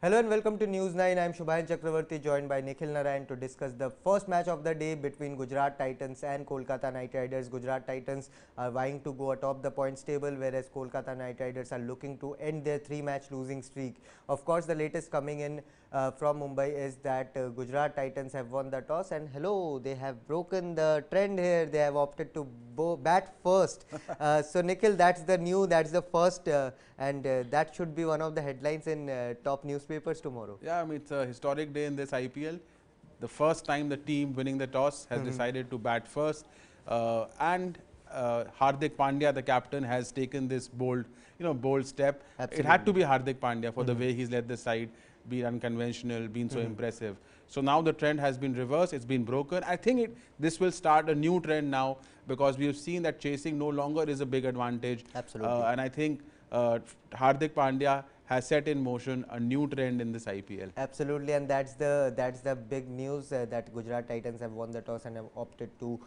Hello and welcome to News 9. I am Shubhayan Chakravarti, joined by Nikhil Narayan to discuss the first match of the day between Gujarat Titans and Kolkata Knight Riders. Gujarat Titans are vying to go atop the points table, whereas Kolkata Knight Riders are looking to end their three-match losing streak. Of course, the latest coming in from Mumbai is that Gujarat Titans have won the toss, and hello, they have broken the trend here. They have opted to bat first. So Nikhil, that's the first, and that should be one of the headlines in top newspapers tomorrow. Yeah, I mean, it's a historic day in this IPL. The first time the team winning the toss has decided to bat first, and Hardik Pandya, the captain, has taken this bold step. Absolutely. It had to be Hardik Pandya for the way he's led the side, been unconventional, been so impressive. So now the trend has been reversed, it's been broken. I think this will start a new trend now, because we have seen that chasing no longer is a big advantage. Absolutely. And I think Hardik Pandya has set in motion a new trend in this IPL. Absolutely, and that's the big news that Gujarat Titans have won the toss and have opted to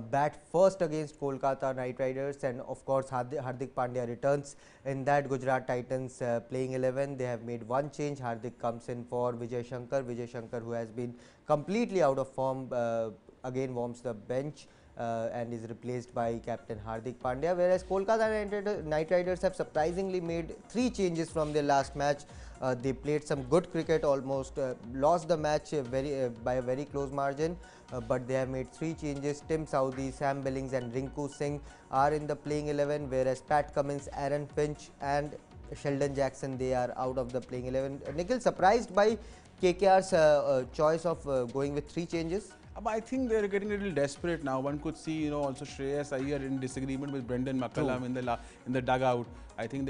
bat first against Kolkata Knight Riders, and of course Hardik Pandya returns in that Gujarat Titans playing 11. They have made one change. Hardik comes in for Vijay Shankar, who has been completely out of form, again warms the bench. And is replaced by captain Hardik Pandya, whereas Kolkata Knight Riders have surprisingly made 3 changes from their last match. They played some good cricket, almost lost the match by a very close margin, but they have made 3 changes. Tim Southee, Sam Billings and Rinku Singh are in the playing 11, whereas Pat Cummins, Aaron Finch and Sheldon Jackson, they are out of the playing 11. Nikhil, surprised by KKR's choice of going with 3 changes? I think they're getting a little desperate now. One could see, also Shreyas, Iyer in disagreement with Brendan McCullum in the dugout. I think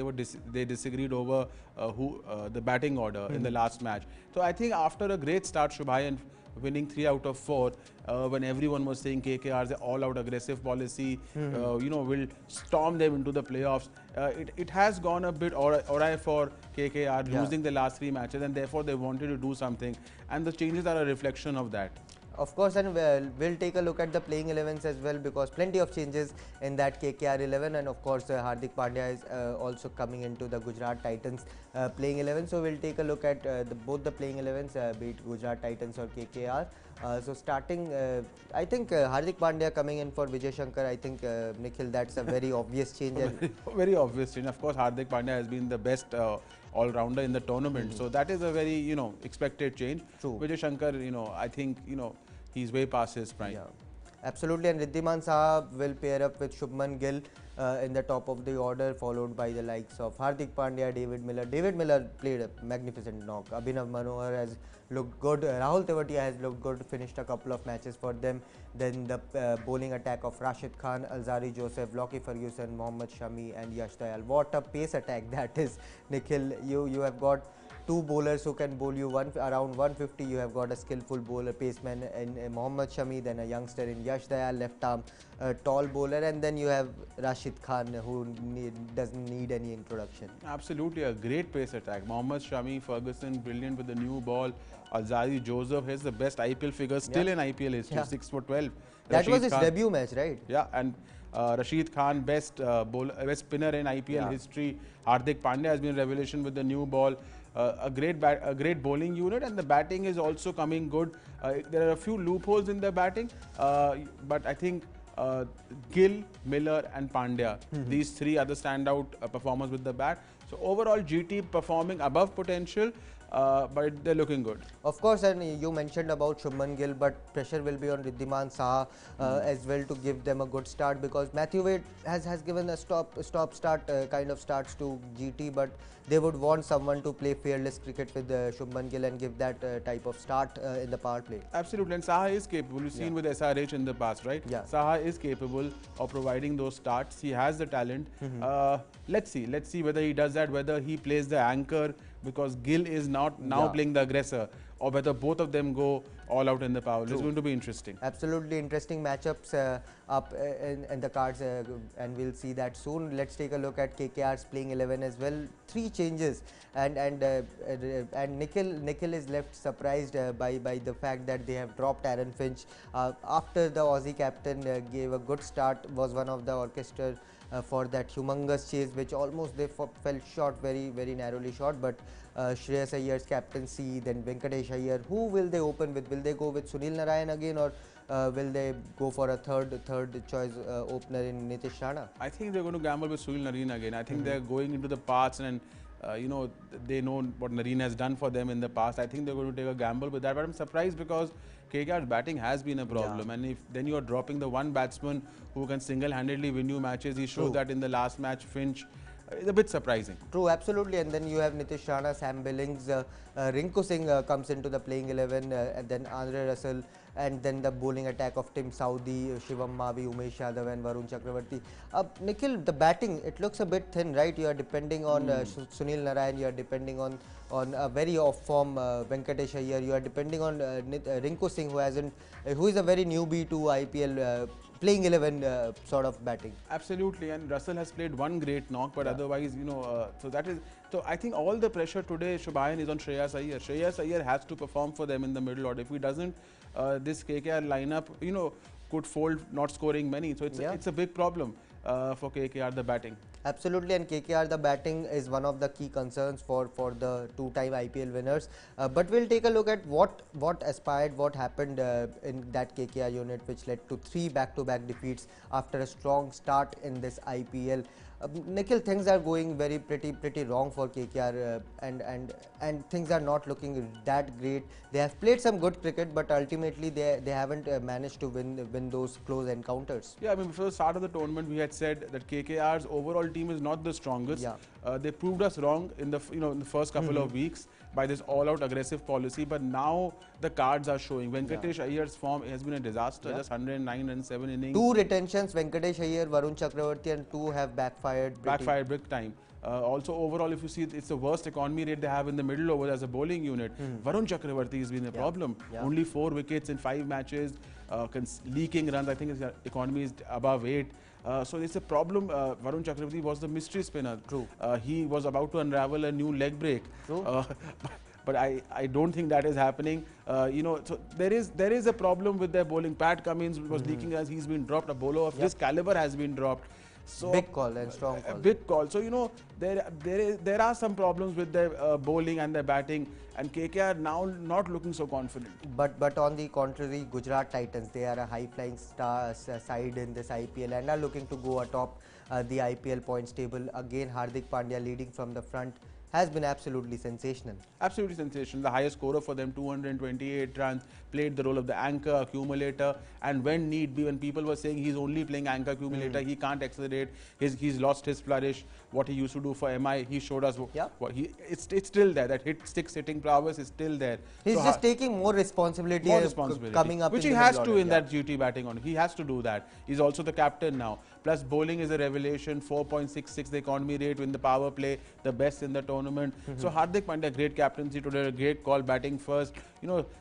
they disagreed over the batting order in the last match. So I think after a great start, Shubhayan winning 3 out of 4, when everyone was saying KKR's all-out aggressive policy, will storm them into the playoffs. It has gone a bit awry for KKR, losing the last 3 matches, and therefore they wanted to do something. And the changes are a reflection of that. Of course, and we'll take a look at the playing 11s as well, because plenty of changes in that KKR 11, and of course Hardik Pandya is also coming into the Gujarat Titans playing 11. So we'll take a look at both the playing 11s, be it Gujarat Titans or KKR. So starting, I think Hardik Pandya coming in for Vijay Shankar. I think Nikhil, that's a very obvious change. Very obvious change. Of course, Hardik Pandya has been the best all-rounder in the tournament. So that is a very, expected change. True. Vijay Shankar, I think, he's way past his prime. Yeah. Absolutely, and Riddhiman Saha will pair up with Shubman Gill in the top of the order, followed by the likes of Hardik Pandya, David Miller. David Miller played a magnificent knock. Abhinav Manohar has looked good. Rahul Tewatia has looked good, finished a couple of matches for them. Then the bowling attack of Rashid Khan, Alzari Joseph, Lockie Ferguson, Mohammad Shami and Yash Dayal. What a pace attack that is, Nikhil. You have got 2 bowlers who can bowl you around 150. You have got a skillful bowler, paceman in Mohammad Shami, then a youngster in Yash Dayal, left arm tall bowler, and then you have Rashid Khan, who doesn't need any introduction. Absolutely, a great pace attack. Mohammad Shami, Ferguson, brilliant with the new ball. Alzari Joseph has the best IPL figure still in IPL history, 6'12". That was his debut match, right? Yeah, and Rashid Khan, best spinner in IPL history. Hardik Pandya has been a revelation with the new ball. A great bowling unit, and the batting is also coming good. There are a few loopholes in the batting, but I think Gill, Miller and Pandya, these 3 are the standout performers with the bat. So overall GT performing above potential, but they're looking good. Of course, and you mentioned about Shubman Gill, but pressure will be on Riddhiman Saha as well to give them a good start, because Matthew Wade has given a stop-start kind of starts to GT, but they would want someone to play fearless cricket with Shubman Gill and give that type of start in the power play. Absolutely, and Saha is capable. You've seen with SRH in the past, right? Yeah. Saha is capable of providing those starts. He has the talent. Let's see whether he does that, whether he plays the anchor, because Gill is not now playing the aggressor, or whether both of them go all out in the power. It's going to be interesting. Absolutely interesting matchups up in the cards, and we'll see that soon. Let's take a look at KKR's playing 11 as well. 3 changes, and Nikhil is left surprised by the fact that they have dropped Aaron Finch after the Aussie captain gave a good start, was one of the orchestra for that humongous chase, which almost they fell short, very narrowly short. But Shreyas Iyer's captaincy, then Venkatesh Iyer, who will they open with? Will they go with Sunil Narayan again, or will they go for a third choice opener in Nitish Rana? I think they're going to gamble with Sunil Narine again. I think they're going into the past and they know what Narine has done for them in the past. I think they're going to take a gamble with that. But I'm surprised because KKR's batting has been a problem. And if then you're dropping the one batsman who can single-handedly win you matches, he showed that in the last match, Finch. It's a bit surprising. True, absolutely. And then you have Nitish Rana, Sam Billings, Rinku Singh comes into the playing 11, and then Andre Russell, and then the bowling attack of Tim Saudi, Shivam Mavi, Umesh Yadav and Varun Chakravarti. Nikhil, the batting, it looks a bit thin, right? You are depending on Sunil Narayan, you are depending on a very off form Venkatesh Iyer, you are depending on Rinku Singh, who is a very newbie to IPL playing 11 sort of batting. Absolutely, and Russell has played one great knock, but otherwise, so that is. So I think all the pressure today, Shubhayan, is on Shreyas Iyer. Shreyas Iyer has to perform for them in the middle order. If he doesn't, this KKR lineup, could fold, not scoring many. So it's a big problem for KKR, the batting. Absolutely, and KKR, the batting is one of the key concerns for the two-time IPL winners. But we'll take a look at what happened in that KKR unit, which led to 3 back-to-back defeats after a strong start in this IPL. Nikhil, things are going pretty wrong for KKR, and things are not looking that great. They have played some good cricket, but ultimately they haven't managed to win those close encounters. Yeah, I mean, before the start of the tournament, we had said that KKR's overall team is not the strongest. They proved us wrong in the in the first couple of weeks by this all-out aggressive policy, but now the cards are showing. Venkatesh Iyer's form has been a disaster. Just 109 and 7 innings. 2 retentions, Venkatesh Iyer, Varun Chakravarti, and 2 have backfired. Backfired big time. Also, overall, if you see, it's the worst economy rate they have in the middle over as a bowling unit. Varun Chakravarti has been a problem. Only 4 wickets in 5 matches, leaking runs. I think his economy is above 8. So it's a problem. Varun Chakravarti was the mystery spinner. True. He was about to unravel a new leg break. True. But I don't think that is happening. So there is a problem with their bowling. Pat Cummins was leaking as he's been dropped. A bowler of this caliber has been dropped. So big call and strong call. Big call. So there are some problems with their bowling and their batting, and KKR now not looking so confident. But on the contrary, Gujarat Titans, they are a high-flying side in this IPL and are looking to go atop the IPL points table. Again, Hardik Pandya leading from the front has been absolutely sensational. Absolutely sensational. The highest scorer for them, 228 runs, played the role of the anchor, accumulator, and when need be, when people were saying he's only playing anchor, accumulator, he can't accelerate, he's lost his flourish, what he used to do for MI, he showed us what it's still there, that hitting prowess is still there. He's just taking more responsibility, coming up, which he has to in that duty batting on. He has to do that. He's also the captain now. Plus bowling is a revelation, 4.66 the economy rate in the power play, the best in the tournament. So Hardik Pandya, great captaincy today, a great call, batting first,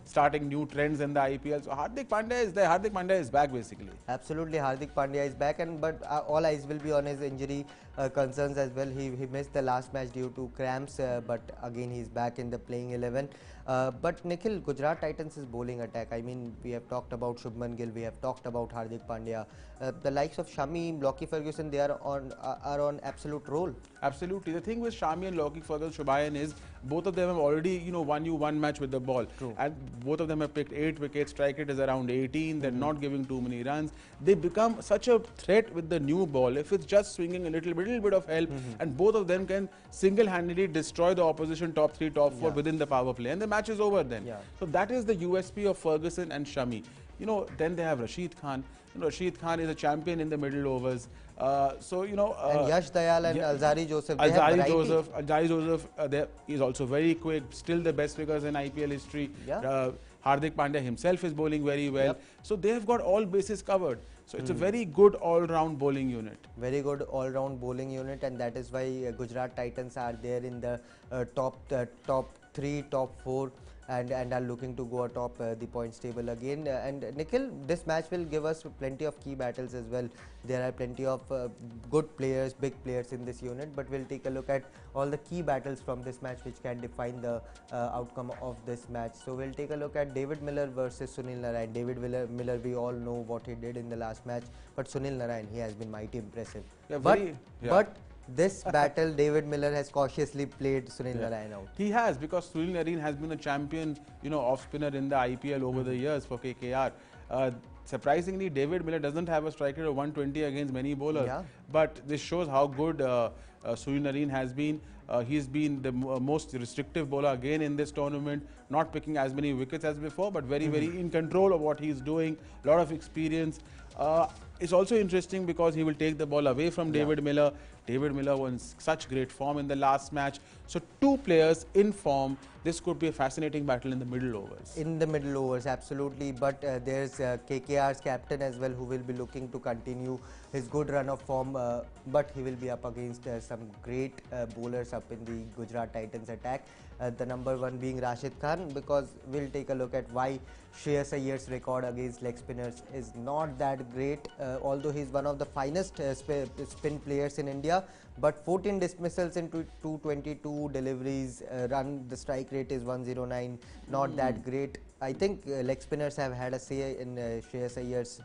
starting new trends in the IPL. So Hardik Pandya is there. Hardik Pandya is back basically. Absolutely, Hardik Pandya is back, but all eyes will be on his injury concerns as well. He missed the last match due to cramps, but again he's back in the playing 11. But Nikhil, Gujarat Titans' bowling attack, I mean, we have talked about Shubman Gill, we have talked about Hardik Pandya. The likes of Shami, Lockie Ferguson, they are on absolute roll. Absolutely. The thing with Shami and Lockie Ferguson, Shubhayan, is both of them have already won you one match with the ball. True. And both of them have picked 8 wickets. Strike rate is around 18. They're not giving too many runs. They become such a threat with the new ball. If it's just swinging a little bit of help, and both of them can single-handedly destroy the opposition top 3, top 4 within the power play, and the match is over then. So that is the USP of Ferguson and Shami. Then they have Rashid Khan. Rashid Khan is a champion in the middle overs. And Yash Dayal and Alzari Joseph. Alzari Joseph, he's also very quick. Still the best figures in IPL history. Hardik Pandya himself is bowling very well. So they have got all bases covered. So it's a very good all-round bowling unit. Very good all-round bowling unit, and that is why Gujarat Titans are there in the top 3, top 4. and are looking to go atop the points table again. And Nikhil, this match will give us plenty of key battles as well. There are plenty of good players, big players in this unit, but we'll take a look at all the key battles from this match which can define the outcome of this match. So we'll take a look at David Miller versus Sunil Narine. David Miller, we all know what he did in the last match, but Sunil Narine, he has been mighty impressive. Yeah, but this battle, David Miller has cautiously played Sunil Narine out. He has, because Sunil Narine has been a champion, off spinner in the IPL over the years for KKR. Surprisingly, David Miller doesn't have a strike rate of 120 against many bowlers. Yeah. But this shows how good Sunil Narine has been. He's been the most restrictive bowler again in this tournament, not picking as many wickets as before, but very in control of what he's doing, a lot of experience. It's also interesting because he will take the ball away from David Miller. David Miller was such great form in the last match. So two players in form. This could be a fascinating battle in the middle overs. In the middle overs, absolutely. But there's KKR's captain as well, who will be looking to continue his good run of form. But he will be up against some great bowlers up in the Gujarat Titans attack. The number one being Rashid Khan, because we'll take a look at why Shreyas Iyer's record against leg spinners is not that great. Although he's one of the finest spin players in India, but 14 dismissals into 222 deliveries, the strike rate is 109, not that great. I think leg spinners have had a say in Shreyas Iyer's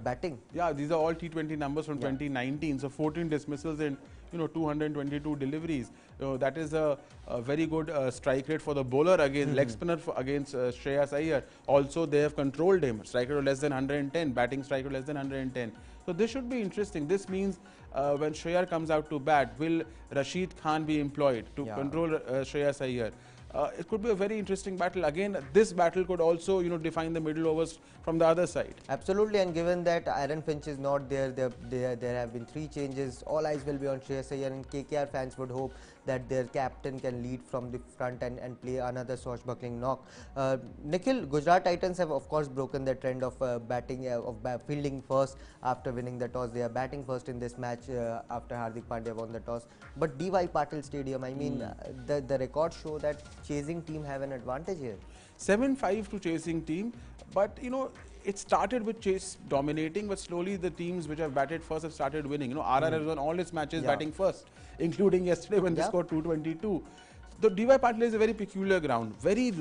batting. Yeah, these are all T20 numbers from 2019. So 14 dismissals in 222 deliveries. That is a very good strike rate for the bowler against leg spinner against Shreyas Iyer. Also, they have controlled him. Strike rate of less than 110, batting strike rate less than 110. So this should be interesting. This means when Shreyas comes out to bat, will Rashid Khan be employed to control Shreyas Iyer? It could be a very interesting battle. Again, this battle could also, define the middle overs from the other side. Absolutely, and given that Aaron Finch is not there, there have been 3 changes. All eyes will be on Shreyas Iyer, and KKR fans would hope that their captain can lead from the front and play another swashbuckling knock. Nikhil, Gujarat Titans have of course broken the trend of fielding first after winning the toss. They are batting first in this match after Hardik Pandya won the toss. But DY Patil Stadium, I mean, the records show that chasing team have an advantage here. 7-5 to chasing team, but it started with chase dominating, but slowly the teams which have batted first have started winning. RR has won all its matches batting first, including yesterday when they scored 222. The DY Patil is a very peculiar ground, very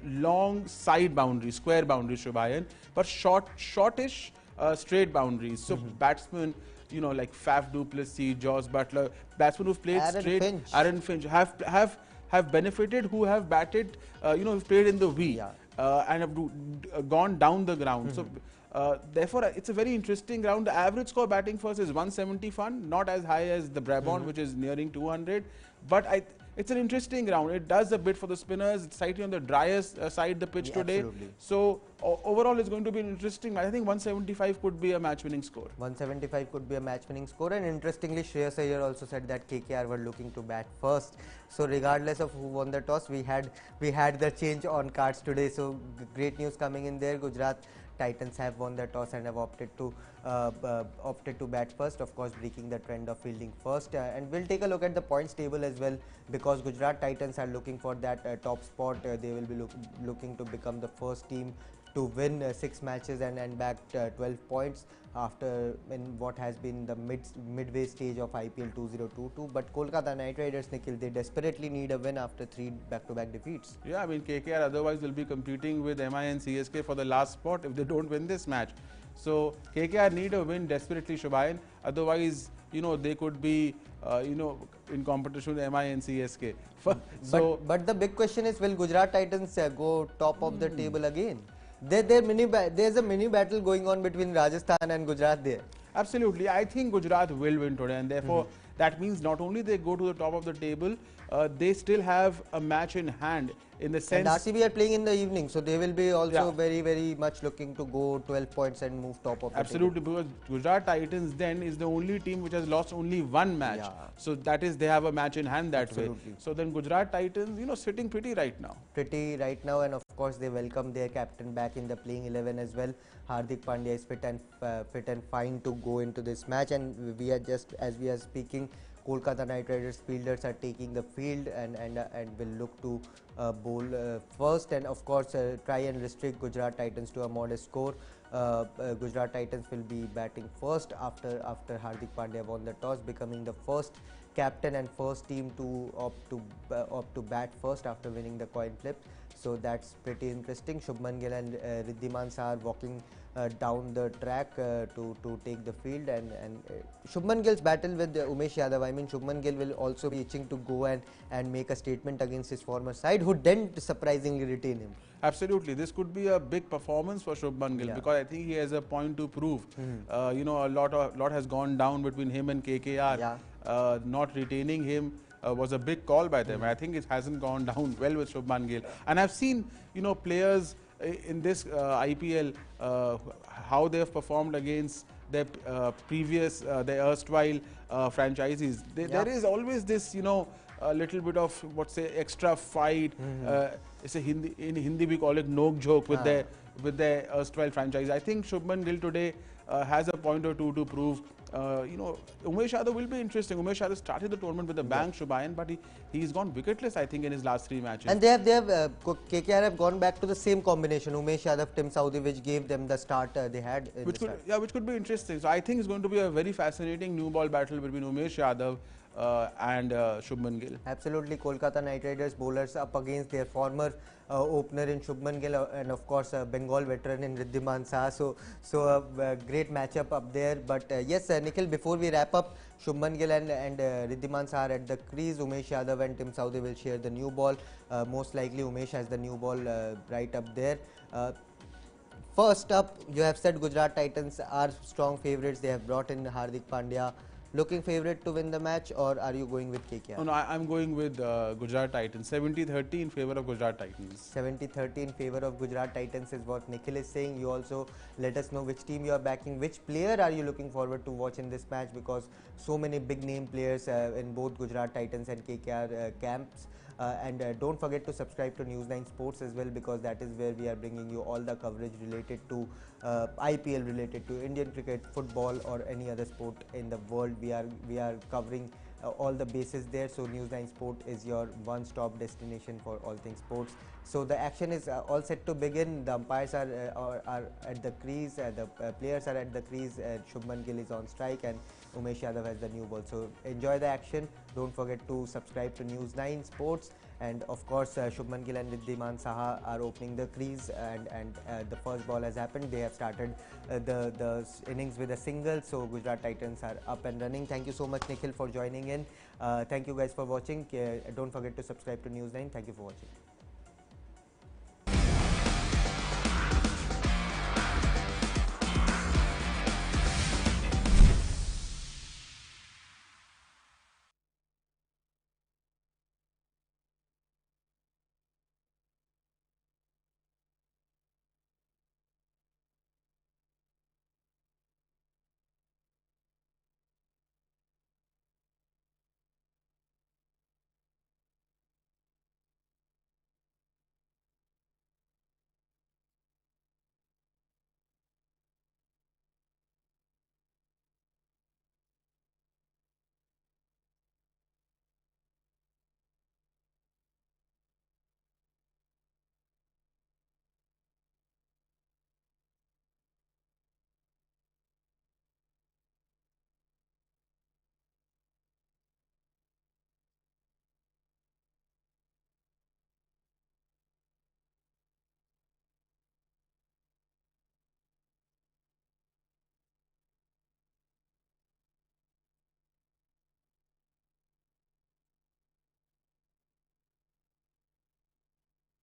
long side boundaries, square boundaries, Shubhayan, but shortish straight boundaries. So batsmen, like Faf du Plessis, Jos Buttler, batsmen who've played straight, Aaron Finch have benefited, who have batted, who've played in the V. And have gone down the ground. So therefore, it's a very interesting ground. The average score batting first is 171, not as high as the Brabant, which is nearing 200. But it's an interesting ground. It does a bit for the spinners. It's slightly on the driest side the pitch today. Absolutely. So overall, it's going to be an interesting. I think 175 could be a match-winning score. 175 could be a match-winning score, and interestingly, Shreyas Iyer also said that KKR were looking to bat first. So regardless of who won the toss, we had the change on cards today. So great news coming in there. Gujarat Titans have won the toss and have opted to bat first, of course breaking the trend of fielding first. And we'll take a look at the points table as well, because Gujarat Titans are looking for that top spot. They will be looking to become the first team to win 6 matches and bag 12 points after in what has been the midway stage of IPL 2022. But Kolkata Knight Riders, Nikhil, they desperately need a win after 3 back-to-back defeats. Yeah, I mean KKR otherwise will be competing with MI and CSK for the last spot if they don't win this match. So KKR need a win desperately, Shubhayan. Otherwise, they could be, in competition with MI and CSK. But the big question is, will Gujarat Titans go top of the table again? There's a mini battle going on between Rajasthan and Gujarat there. Absolutely. I think Gujarat will win today, and therefore that means not only they go to the top of the table, they still have a match in hand, in the sense. And RCB are playing in the evening, so they will be also very much looking to go 12 points and move top of the Absolutely, table. because Gujarat Titans then is the only team which has lost only 1 match. So that is, they have a match in hand that way. So then Gujarat Titans, sitting pretty right now. And of course they welcome their captain back in the playing 11 as well. Hardik Pandya is fit and fine to go into this match, and we are just, as we are speaking, Kolkata Knight Riders fielders are taking the field and will look to bowl first, and of course try and restrict Gujarat Titans to a modest score. Gujarat Titans will be batting first after Hardik Pandya won the toss, becoming the first captain and first team to opt to bat first after winning the coin flip. So that's pretty interesting. Shubman Gill and Riddhiman Shah are walking down the track to take the field, and Shubman Gill's battle with Umesh Yadav. I mean, Shubman Gill will also be itching to go and make a statement against his former side, who didn't surprisingly retain him. Absolutely, this could be a big performance for Shubman Gill, because I think he has a point to prove. You know, a lot has gone down between him and KKR. Not retaining him was a big call by them. I think it hasn't gone down well with Shubman Gill. And I've seen, you know, players in this IPL how they have performed against their previous, their erstwhile franchises. There is always this, you know, a little bit of extra fight. It's a in Hindi we call it nok joke with their erstwhile franchise. I think Shubman Gill today has a point or two to prove. You know, Umesh Yadav will be interesting. Umesh Yadav started the tournament with a bang, Shubayan, but he's gone wicketless, I think, in his last 3 matches. And they have KKR have gone back to the same combination, Umesh Yadav, Tim Saudi, which gave them the start they had. Which could be interesting. So I think it's going to be a very fascinating new ball battle between Umesh Yadav and Shubman Gill. Absolutely, Kolkata Knight Riders bowlers up against their former opener in Shubman Gill and of course Bengal veteran in Riddhiman Shah. So a great matchup up there. But yes, Nikhil, before we wrap up, Shubman Gill and Riddhiman Shah are at the crease. Umesh Yadav and Tim Saudi will share the new ball. Most likely Umesh has the new ball right up there. First up, you have said Gujarat Titans are strong favourites. They have brought in Hardik Pandya. Looking favourite to win the match, or are you going with KKR? No, I'm going with Gujarat Titans. 70-30 in favour of Gujarat Titans. 70-30 in favour of Gujarat Titans is what Nikhil is saying. You also let us know which team you are backing. Which player are you looking forward to watch in this match? Because so many big name players in both Gujarat Titans and KKR camps. And don't forget to subscribe to News9 Sports as well, because that is where we are bringing you all the coverage related to IPL, related to Indian cricket, football or any other sport in the world. We are covering all the bases there. So News9 Sport is your one-stop destination for all things sports. So the action is all set to begin. The umpires are at the crease, the players are at the crease. Shubman Gill is on strike and Umesh Yadav has the new ball. So enjoy the action. Don't forget to subscribe to News9 Sports. And of course, Shubman Gill and Riddhiman Shah are opening the crease, and the first ball has happened. They have started the innings with a single. So Gujarat Titans are up and running. Thank you so much, Nikhil, for joining in. Thank you guys for watching. Don't forget to subscribe to News9. Thank you for watching.